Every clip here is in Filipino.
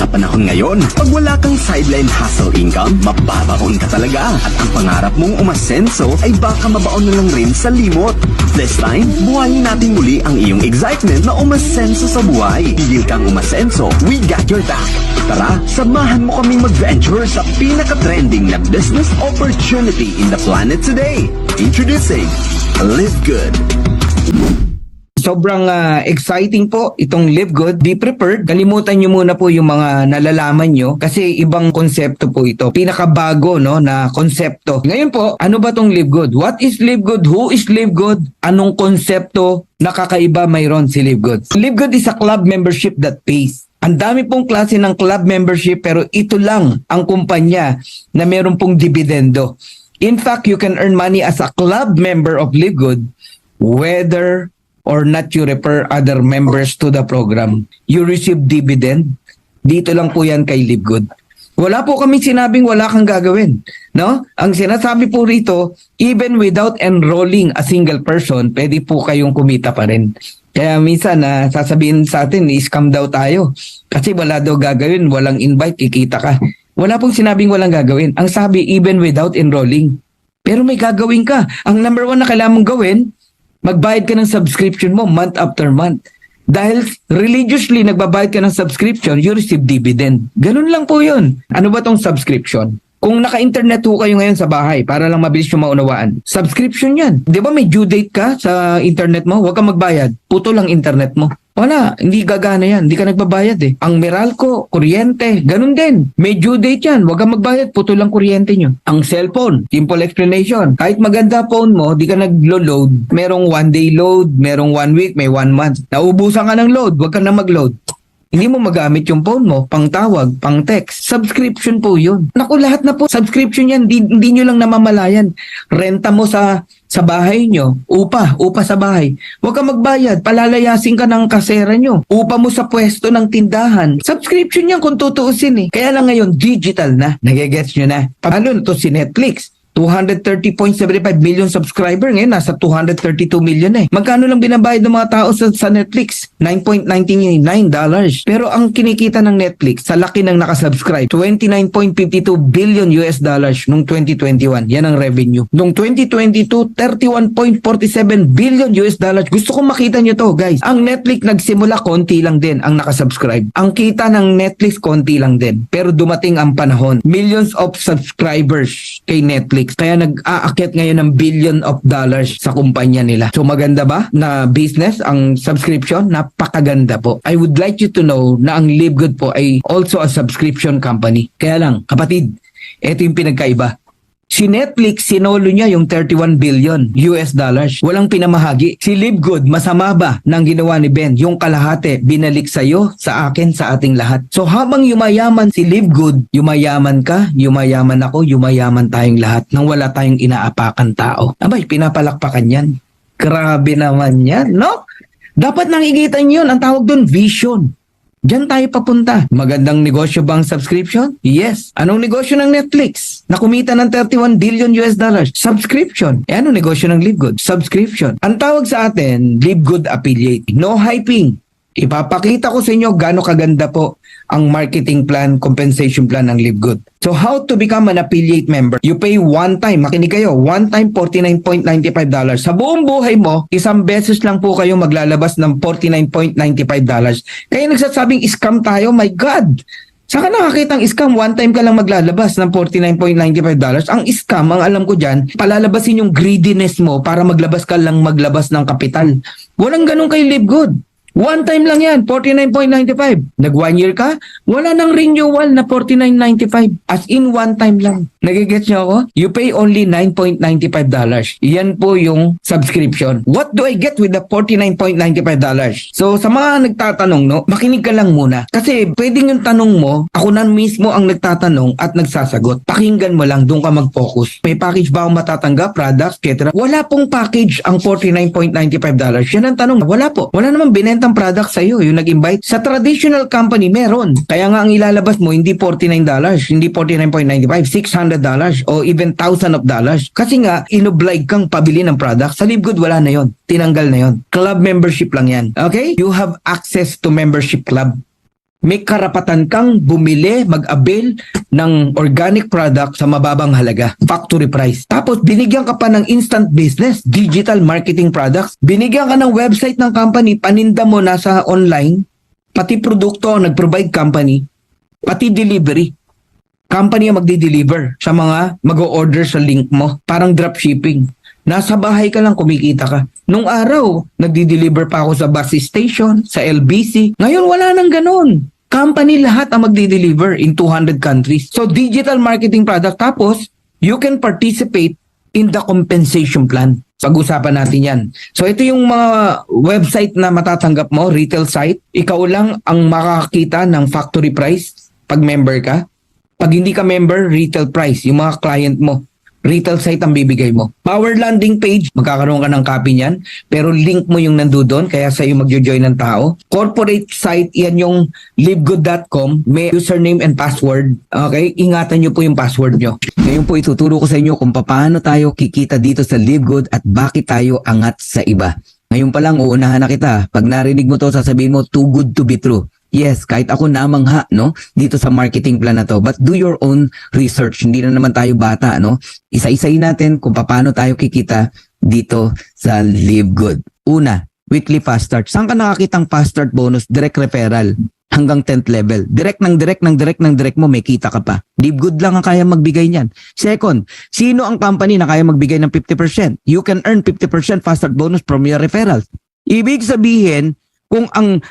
panahon ngayon. Pag wala kang sideline hustle income, mababaon ka talaga. At ang pangarap mong umasenso ay baka mabaon na lang rin sa limot. This time, buhayin natin muli ang iyong excitement na umasenso sa buhay. Pigil kang umasenso, we got your back. Tara, samahan mo kaming mag-venture sa pinaka-trending na business opportunity in the planet today. Introducing Live Good. Sobrang exciting po itong Live Good. Be prepared. Kalimutan nyo muna po yung mga nalalaman nyo kasi ibang konsepto po ito. Pinakabago no, na konsepto. Ngayon po, ano ba tong Live Good? What is Live Good? Who is Live Good? Anong konsepto nakakaiba mayroon si Live Good? Live Good is a club membership that pays. Ang dami pong klase ng club membership pero ito lang ang kumpanya na meron pong dividendo. In fact, you can earn money as a club member of Live Good whether or not you refer other members to the program. You receive dividend. Dito lang po yan kay Live Good. Wala po kaming sinabing wala kang gagawin. No? Ang sinasabi po rito, even without enrolling a single person, pwede po kayong kumita pa rin. Kaya minsan sasabihin sa atin, scam daw tayo. Kasi wala daw gagawin, walang invite, kikita ka. Wala pong sinabing walang gagawin. Ang sabi, even without enrolling. Pero may gagawin ka. Ang number one na kailangan mong gawin, magbayad ka ng subscription mo month after month. Dahil religiously nagbabayad ka ng subscription, you receive dividend. Ganun lang po yun. Ano ba tong subscription? Kung naka-internet ho kayo ngayon sa bahay, para lang mabilis yung maunawaan, subscription yan. Di ba may due date ka sa internet mo? Huwag kang magbayad. Puto lang internet mo. Wala, hindi gagana yan. Hindi ka nagbabayad eh. Ang Meralco, kuryente, ganun din. May due date yan. Huwag kang magbayad, puto lang kuryente nyo. Ang cellphone, simple explanation. Kahit maganda phone mo, di ka naglo-load. Merong 1 day load, merong 1 week, may 1 month. Naubusan ka ng load, huwag ka na mag-load. Hindi mo magamit yung phone mo, pang tawag, pang text. Subscription po yun. Naku, lahat na po. Subscription yan. Hindi nyo lang namamalayan. Renta mo sa bahay nyo. Upa sa bahay. Huwag ka magbayad. Palalayasin ka ng kasera nyo. Upa mo sa pwesto ng tindahan. Subscription yan kung tutuusin eh. Kaya lang ngayon, digital na. Nagigets nyo na. Palo to si Netflix. 230.75 million subscriber ngayon, nasa 232 million eh. Magkano lang binabayad ng mga tao sa Netflix? $9.99. Pero ang kinikita ng Netflix sa laki ng nakasubscribe, 29.52 billion US dollars nung 2021. Yan ang revenue. Nung 2022, 31.47 billion US dollars. Gusto kong makita nyo to, guys. Ang Netflix nagsimula, konti lang din ang nakasubscribe. Ang kita ng Netflix, konti lang din. Pero dumating ang panahon. Millions of subscribers kay Netflix. Kaya nag-aakyat ngayon ng billion of dollars sa kumpanya nila. So maganda ba na business ang subscription? Napakaganda po. I would like you to know na ang Live Good po ay also a subscription company. Kaya lang, kapatid, ito yung pinagkaiba. Si Netflix, sinolo niya yung 31 billion US dollars. Walang pinamahagi. Si Live Good, masama ba ng ginawa ni Ben? Yung kalahati, binalik sa'yo, sa akin, sa ating lahat. So habang yumayaman si Live Good, yumayaman ka, yumayaman ako, yumayaman tayong lahat nang wala tayong inaapakan tao. Abay, pinapalakpakan yan. Grabe naman yan, no? Dapat nangigitan yun. Ang tawag doon, vision. Diyan tayo papunta. Magandang negosyo bang subscription? Yes. Anong negosyo ng Netflix? Na kumita ng 31 billion US dollars. Subscription. Eh anong negosyo ng Live Good? Subscription. Ang tawag sa atin, Live Good Affiliate. No hyping. Ipapakita ko sa inyo gaano kaganda po ang marketing plan, compensation plan ng Live Good. So how to become an affiliate member? You pay one time, makinig kayo, one time $49.95. Sa buong buhay mo, isang beses lang po kayo maglalabas ng $49.95. Kaya nagsasabing scam tayo, my God! Saka nakakita ang scam, one time ka lang maglalabas ng $49.95. Ang scam, ang alam ko dyan, palalabasin yung greediness mo para maglabas ka lang maglabas ng kapital. Walang ganun kay Live Good. One time lang yan, $49.95. Nag 1 year ka, wala nang renewal na $49.95. As in one time lang. Nagigets nyo ako? You pay only $9.95. Yan po yung subscription. What do I get with the $49.95? So sa mga nagtatanong, no, makinig ka lang muna. Kasi pwedeng yung tanong mo, ako na mismo ang nagtatanong at nagsasagot. Pakinggan mo lang, doon ka mag-focus. May package ba akong matatanggap? Products, etc. Wala pong package ang $49.95. Yan ang tanong. Wala po. Wala namang binenta ng product sa'yo, yung nag-invite. Sa traditional company, meron. Kaya nga ang ilalabas mo, hindi $49, hindi $49.95, $600 o even $1,000. Kasi nga, inoblige kang pabili ng product. Sa Live Good, wala na yon. Tinanggal na yon. Club membership lang yan. Okay? You have access to membership club. may karapatan kang bumili, mag-avail ng organic product sa mababang halaga, factory price. Tapos binigyan ka pa ng instant business, digital marketing products. Binigyan ka ng website ng company, paninda mo nasa online, pati produkto nag-provide company, pati delivery. Company ang magdi-deliver sa mga mag-o-order sa link mo. Parang dropshipping. Nasa bahay ka lang, kumikita ka. Nung araw, nagdi-deliver pa ako sa bus station, sa LBC. Ngayon, wala nang ganun. Company lahat ang magdi-deliver in 200 countries. So, digital marketing product. Tapos, you can participate in the compensation plan. Pag-usapan natin yan. So, ito yung mga website na matatanggap mo, retail site. Ikaw lang ang makakita ng factory price pag member ka. Pag hindi ka member, retail price. Yung mga client mo, retail site ang bibigay mo. Power landing page, magkakaroon ka ng copy niyan, pero link mo yung nandoon, kaya sa'yo magjo-join ng tao. Corporate site, yan yung livegood.com, may username and password. Okay, ingatan nyo po yung password nyo. Ngayon po ituturo ko sa inyo kung paano tayo kikita dito sa LiveGood at bakit tayo angat sa iba. Ngayon pa lang, uunahan na kita. Pag narinig mo to, sasabihin mo, too good to be true. Yes, kahit ako namangha, no, dito sa marketing plan na to. But do your own research. Hindi na naman tayo bata, no? Isa-isayin natin kung paano tayo kikita dito sa LiveGood. Una, weekly fast start. Saan ka nakakitang fast start bonus? Direct referral hanggang 10th level. Direct mo, may kita ka pa. LiveGood lang ang kaya magbigay niyan. Second, sino ang company na kaya magbigay ng 50%? You can earn 50% fast start bonus from your referrals. Ibig sabihin, kung ang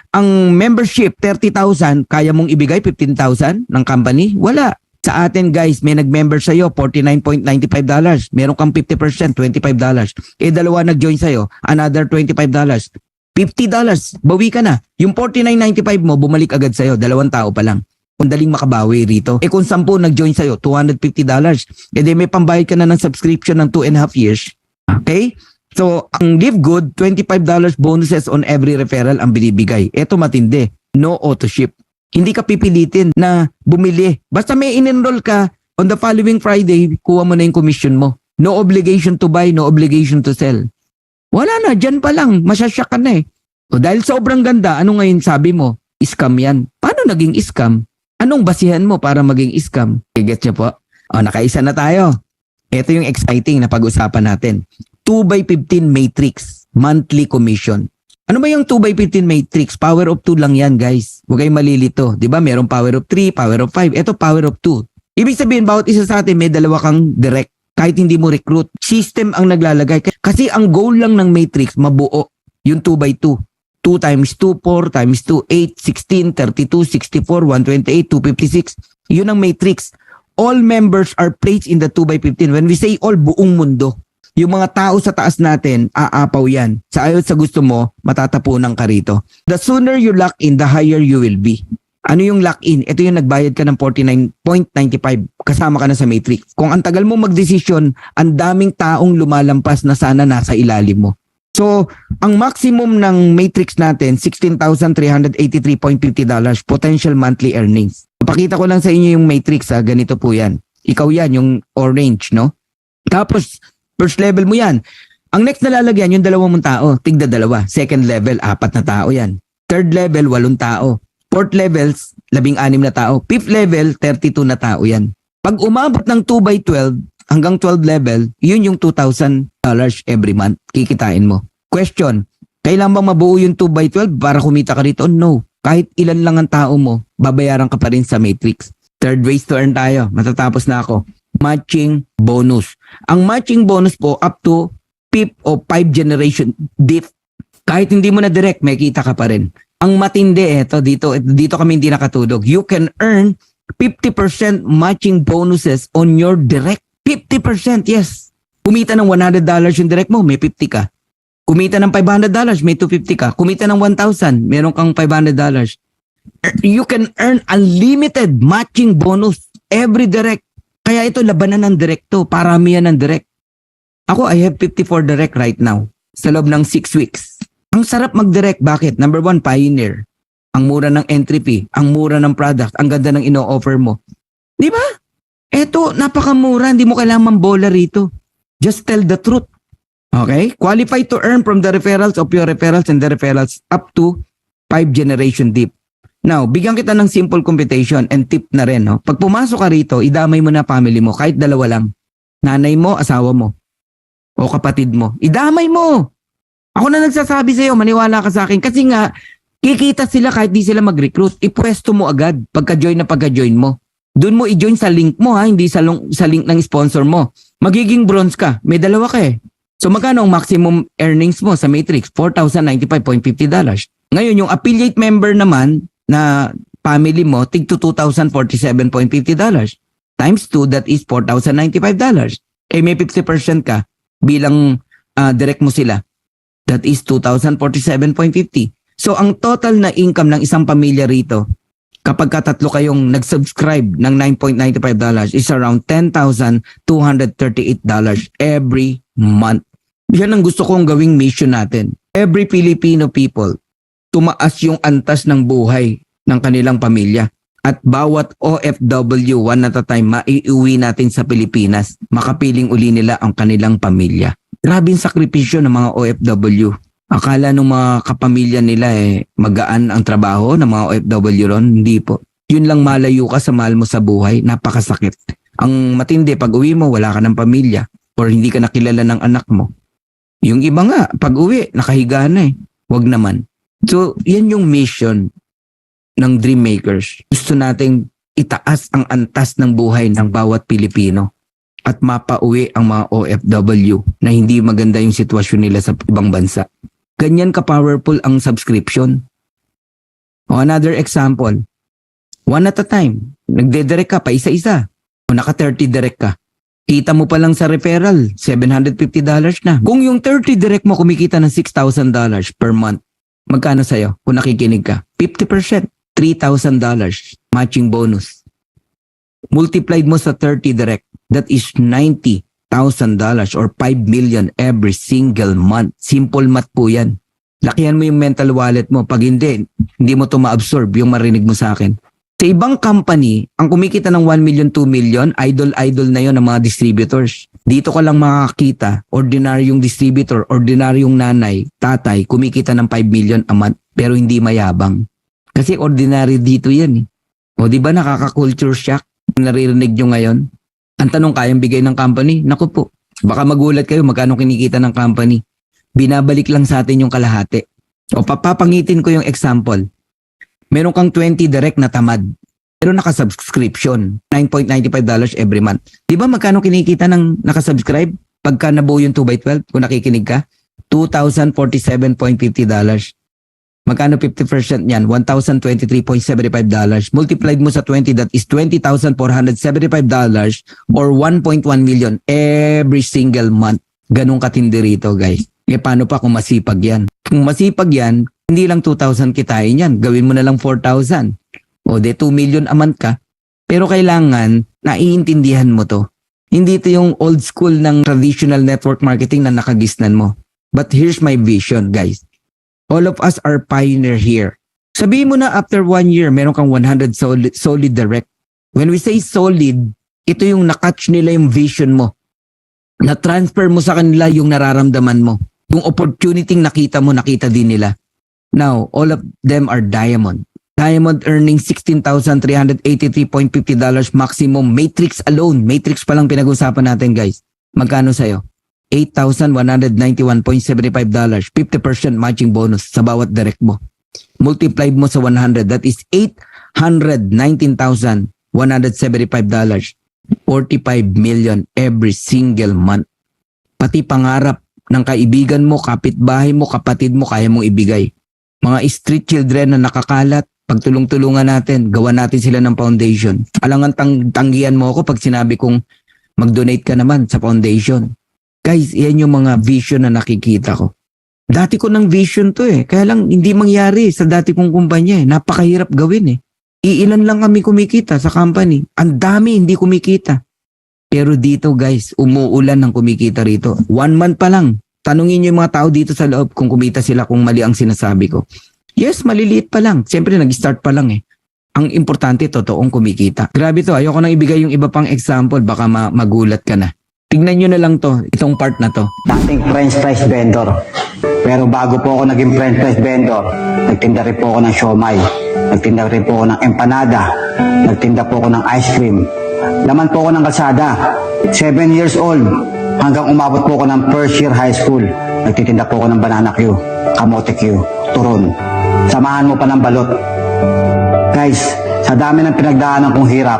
membership 30,000, kaya mong ibigay 15,000 ng company? Wala. Sa atin guys, may nag-member sa'yo, $49.95. Meron kang 50%, $25. Dalawa nag-join sa'yo, another $25. $50, bawi ka na. Yung $49.95 mo, bumalik agad sa'yo, 2 tao pa lang. Kung daling makabawi rito. Kung 10 nag-join sa'yo, $250. May pambayad ka na ng subscription ng 2.5 years. Okay? So, ang LiveGood, $25 bonuses on every referral ang binibigay. Ito matindi. No auto ship. Hindi ka pipilitin na bumili. Basta may in-enroll ka, on the following Friday, kuha mo na yung commission mo. No obligation to buy, no obligation to sell. Wala na, dyan pa lang. Masyasyak ka na eh. O dahil sobrang ganda, ano ngayon sabi mo? Scam yan. Paano naging scam? Anong basihan mo para maging scam? Get niyo po? O, nakaisa na tayo. Ito yung exciting na pag-usapan natin. 2x15 matrix, monthly commission. Ano ba yung 2x15 matrix? Power of 2 lang yan, guys. Huwag kayong malilito. Di ba? Merong power of 3, power of 5. Ito, power of 2. Ibig sabihin, bawat isa sa atin may 2 kang direct. Kahit hindi mo recruit. System ang naglalagay. Kasi ang goal lang ng matrix, mabuo. Yung 2x2. 2 times 2, 4 times 2, 8, 16, 32, 64, 128, 256. Yun ang matrix. All members are placed in the 2x15. When we say all, buong mundo. Yung mga tao sa taas natin, aapaw yan. Sa ayon sa gusto mo, matatapunan ka rito. The sooner you lock in, the higher you will be. Ano yung lock in? Ito yung nagbayad ka ng 49.95. Kasama ka na sa matrix. Kung ang tagal mo magdesisyon, ang daming taong lumalampas na sana nasa ilalim mo. So, ang maximum ng matrix natin, $16,383.50 potential monthly earnings. Pakita ko lang sa inyo yung matrix, ha? Ganito po yan. Ikaw yan, yung orange, no? Tapos, first level mo yan. Ang next na lalagyan, yung 2 mong tao, tigda 2. Second level, 4 na tao yan. Third level, 8 tao. Fourth levels, 16 na tao. Fifth level, 32 na tao yan. Pag umabot ng 2x12 hanggang 12 level, yun yung $2,000 every month. Kikitain mo. Question, kailan bang mabuo yung 2x12 para kumita ka rito? No. Kahit ilan lang ang tao mo, babayaran ka pa rin sa matrix. Third ways to earn tayo. Matatapos na ako. Matching bonus. Ang matching bonus po up to 5th o 5 generation diff. Kahit hindi mo na direct, may kita ka pa rin. Ang matindi dito kami hindi nakatulog. You can earn 50% matching bonuses on your direct. 50%, yes. Kumita ng $100 yung direct mo, may 50 ka. Kumita ng $500, may 250 ka. Kumita ng 1,000, meron kang $500. You can earn unlimited matching bonus every direct. Kaya ito, labanan ng direct to. Parami yan ng direct. Ako, I have 54 direct right now. Sa loob ng 6 weeks. Ang sarap mag-direct. Bakit? Number 1, pioneer. Ang mura ng entry fee. Ang mura ng product. Ang ganda ng ino-offer mo. Di ba? Eto, napakamura. Hindi mo kailangan mambola rito. Just tell the truth. Okay? Qualify to earn from the referrals of your referrals and the referrals up to 5 generation deep. Now, bigyan kita ng simple computation and tip na rin. No? Pag pumasok ka rito, idamay mo na family mo, kahit dalawa lang. Nanay mo, asawa mo, o kapatid mo. Idamay mo! Ako na nagsasabi sa'yo, maniwala ka sa akin. Kasi nga, kikita sila kahit di sila mag-recruit. Ipwesto mo agad pagka-join na pagka-join mo. Doon mo i-join sa link mo ha, hindi sa link ng sponsor mo. Magiging bronze ka, may dalawa ka eh. So magkano ang maximum earnings mo sa Matrix? $4,095.50. Ngayon, yung affiliate member naman, na family mo, tig to $2,047.50. Times 2, that is $4,095. Eh may 50% ka bilang direct mo sila. That is $2,047.50. So ang total na income ng isang pamilya rito, kapag katatlo kayong nag-subscribe ng $9.95 is around $10,238 every month. Yan ang gusto kong gawing mission natin. Every Filipino people, tumaas yung antas ng buhay ng kanilang pamilya. At bawat OFW, one at a time, maiuwi natin sa Pilipinas. Makapiling uli nila ang kanilang pamilya. Grabing sakripisyo ng mga OFW. Akala ng mga kapamilya nila magaan ang trabaho ng mga OFW ron. Hindi po. Yun lang malayo ka sa mahal mo sa buhay. Napakasakit. Ang matindi, pag uwi mo, wala ka ng pamilya. Or hindi ka nakilala ng anak mo. Yung iba nga, pag uwi, nakahiga na Wag naman. So, yan yung mission ng Dream Makers. Gusto nating itaas ang antas ng buhay ng bawat Pilipino at mapauwi ang mga OFW na hindi maganda yung sitwasyon nila sa ibang bansa. Ganyan ka-powerful ang subscription. O another example, one at a time, nagdedirect ka pa isa-isa. O naka-30 direct ka. Kita mo pa lang sa referral, $750 na. Kung yung 30 direct mo kumikita ng $6,000 per month, magkano sa'yo kung nakikinig ka? 50%, $3,000 matching bonus. Multiplied mo sa 30 direct, that is $90,000 or 5 million every single month. Simple math po yan. Lakihan mo yung mental wallet mo. Pag hindi mo to ma-absorb yung marinig mo sa akin. Sa ibang company, ang kumikita ng 1 million, 2 million, idol na yon ng mga distributors. Dito ka lang makakita, ordinaryong distributor, ordinaryong nanay, tatay, kumikita ng 5 million a month, pero hindi mayabang. Kasi ordinary dito yan O di ba nakaka-culture shock? Naririnig nyo ngayon? Ang tanong, kayang bigay ng company? Naku po, baka magulat kayo magkano kinikita ng company. Binabalik lang sa atin yung kalahati. O papapangitin ko yung example. Meron kang 20 direct na tamad. Pero naka-subscription. $9.95 every month. Di ba magkano kinikita ng nakasubscribe? Pagka nabuo yung 2x12, kung nakikinig ka, $2,047.50. Magkano 50% niyan? $1,023.75. Multiplied mo sa 20, that is $20,475 or 1.1 million every single month. Ganun katindi rito, guys. Paano pa kung masipag yan? Kung masipag yan, hindi lang 2,000 kitain yan. Gawin mo na lang 4,000. O de 2 million a month ka. Pero kailangan, naiintindihan mo to. Hindi ito yung old school ng traditional network marketing na nakagisnan mo. But here's my vision, guys. All of us are pioneer here. Sabihin mo na after 1 year, meron kang 100 solid direct. When we say solid, ito yung nakatch nila yung vision mo. Na-transfer mo sa kanila yung nararamdaman mo. Yung opportunity nakita mo, nakita din nila. Now, all of them are diamond. Diamond earning $16,383.50 maximum. Matrix alone. Matrix pa lang pinag-usapan natin, guys. Magkano sa'yo? $8,191.75. 50% matching bonus sa bawat direct mo. Multiplied mo sa 100. That is $819,175. 45 million every single month. Pati pangarap ng kaibigan mo, kapitbahay mo, kapatid mo, kaya mong ibigay. Mga street children na nakakalat, pagtulong-tulungan natin, gawa natin sila ng foundation. Alangan tanggihan mo ako pag sinabi kong mag-donate ka naman sa foundation. Guys, yan yung mga vision na nakikita ko. Dati ko ng vision to kaya lang hindi mangyari sa dati kong kumpanya Napakahirap gawin Iilan lang kami kumikita sa company. Ang dami hindi kumikita. Pero dito guys, umuulan ng kumikita rito. 1 month pa lang. Tanungin niyo yung mga tao dito sa loob kung kumita sila kung mali ang sinasabi ko. Yes, maliliit pa lang. Siyempre nag-start pa lang Ang importante, totoong kumikita. Grabe to, ayoko nang ibigay yung iba pang example. Baka magulat ka na. Tignan nyo na lang to, itong part na to. dating french fries vendor. Pero bago po ako naging french fries vendor, nagtinda rin po ako ng siomay, nagtinda rin po ako ng empanada, nagtinda po ako ng ice cream. Laman po ako ng kalsada, 7 years old, hanggang umabot po ako ng first year high school. Nagtitinda po ako ng banana Q, kamote Q, turon. Samahan mo pa ng balot. Guys, sa dami ng pinagdaanan kong hirap,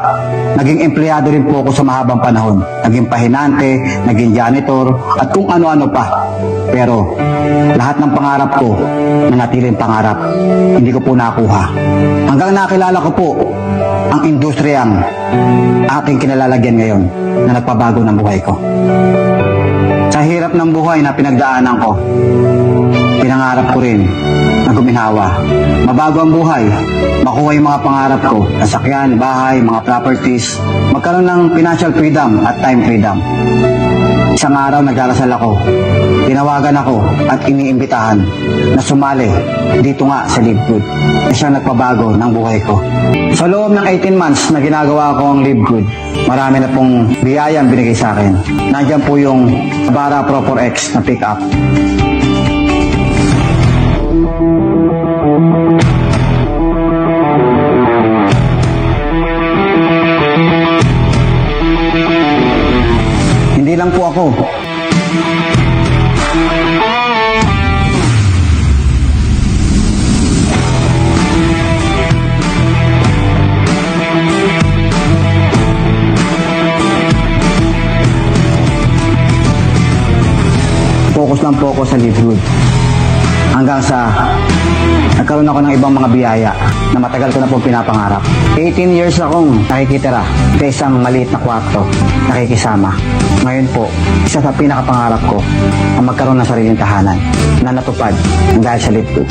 naging empleyado rin po ako sa mahabang panahon. Naging pahinante, naging janitor, at kung ano-ano pa. Pero, lahat ng pangarap ko, nanatiling pangarap, hindi ko po nakuha. Hanggang nakilala ko po, ang industriyang aking kinalalagyan ngayon na nagpabago ng buhay ko. Sa hirap ng buhay na pinagdaanan ko, pinangarap ko rin na guminhawa. Mabago ang buhay, makuha yung mga pangarap ko, nasakyan, bahay, mga properties, magkaroon ng financial freedom at time freedom. Isang araw nagdarasal ako, tinawagan ako at iniimbitahan na sumali dito nga sa Live Good na siyang nagpabago ng buhay ko. Sa loob ng 18 months na ginagawa ko ang Live Good, marami na pong biyayang binigay sa akin. Nandiyan po yung Bara Pro 4X na pick up. Hindi lang po ako. Focus lang po ako sa Live Good. Hanggang sa nagkaroon ako ng ibang mga biyaya na matagal ko na pong pinapangarap. 18 years akong nakikitira sa isang maliit na kwarto, nakikisama. Ngayon po, isa sa pinakapangarap ko ang magkaroon ng sariling tahanan na natupad dahil sa Live Good.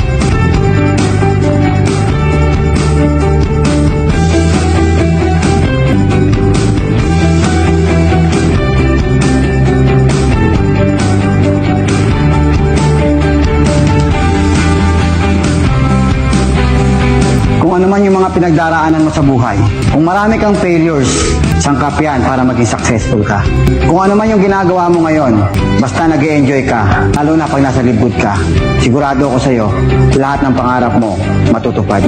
Kung ano man yung mga pinagdaraanan mo sa buhay, kung marami kang failures, sangkap yan para maging successful ka. Kung ano man yung ginagawa mo ngayon, basta nag-e-enjoy ka, lalo na pag nasa Live Good ka, sigurado ako sa'yo, lahat ng pangarap mo matutupad.